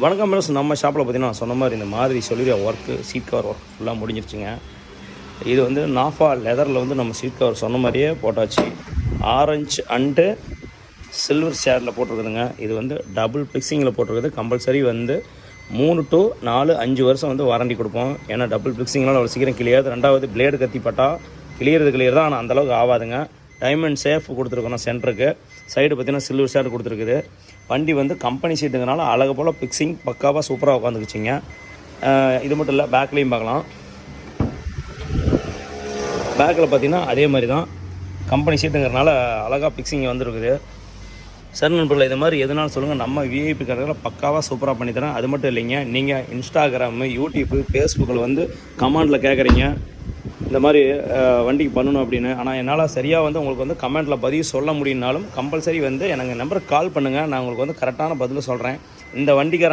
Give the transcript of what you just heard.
வணக்கம் மிஸ். நம்ம ஷாப்பில் பார்த்தீங்கன்னா சொன்ன மாதிரி இந்த மாதிரி சொல்லிடுற ஒர்க்கு சீட் கவர் ஒர்க் ஃபுல்லாக முடிஞ்சிருச்சுங்க. இது வந்து நாஃபா லெதரில் வந்து நம்ம சீட் கவர் சொன்ன மாதிரியே போட்டாச்சு. ஆரஞ்சு அண்டு சில்வர் ஷேடில் போட்டிருக்குதுங்க. இது வந்து டபுள் பிக்ஸிங்கில் போட்டிருக்குது. கம்பல்சரி வந்து 3 to 4 5 வருஷம் வந்து வாரண்டி கொடுப்போம். ஏன்னா டபுள் பிக்ஸிங்னால் அவ்வளோ சீக்கிரம் கிளியாது. ரெண்டாவது பிளேடு கத்தி பட்டால் கிளியர் தான், ஆனால் அந்தளவுக்கு ஆகாதுங்க. டைமண்ட் சேஃப் கொடுத்துருக்கோம் சென்டருக்கு. சைடு பார்த்திங்கன்னா சில்வர் ஷேடு கொடுத்துருக்குது. வண்டி வந்து கம்பெனி சீட்டுங்கனால அழகு போல் பிக்ஸிங் பக்காவாக சூப்பராக உட்காந்துக்குச்சிங்க. இது மட்டும் இல்லை, பேக்லேயும் பார்க்கலாம். பேக்கில் பார்த்திங்கன்னா அதே மாதிரி தான் கம்பெனி சீட்டுங்கிறனால அழகாக பிக்ஸிங் வந்துருக்குது. சரி நண்பர்களே, இது மாதிரி எதுனாலும் சொல்லுங்கள். நம்ம விஐபி கடையில் பக்காவாக சூப்பராக பண்ணித்தரேன். அது மட்டும் இல்லைங்க, நீங்கள் இன்ஸ்டாகிராமு, யூடியூப்பு, ஃபேஸ்புக்கில் வந்து கமெண்டில் கேட்குறீங்க இந்த மாதிரி வண்டிக்கு பண்ணணும் அப்படின்னு. ஆனால் என்னால் சரியாக வந்து உங்களுக்கு வந்து கமெண்ட்டில் பதிவு சொல்ல முடியும்னாலும் கம்பல்சரி வந்து எனக்கு நம்பருக்கு கால் பண்ணுங்கள். நான் உங்களுக்கு வந்து கரெக்டான பதில் சொல்கிறேன். இந்த வண்டிக்காரன்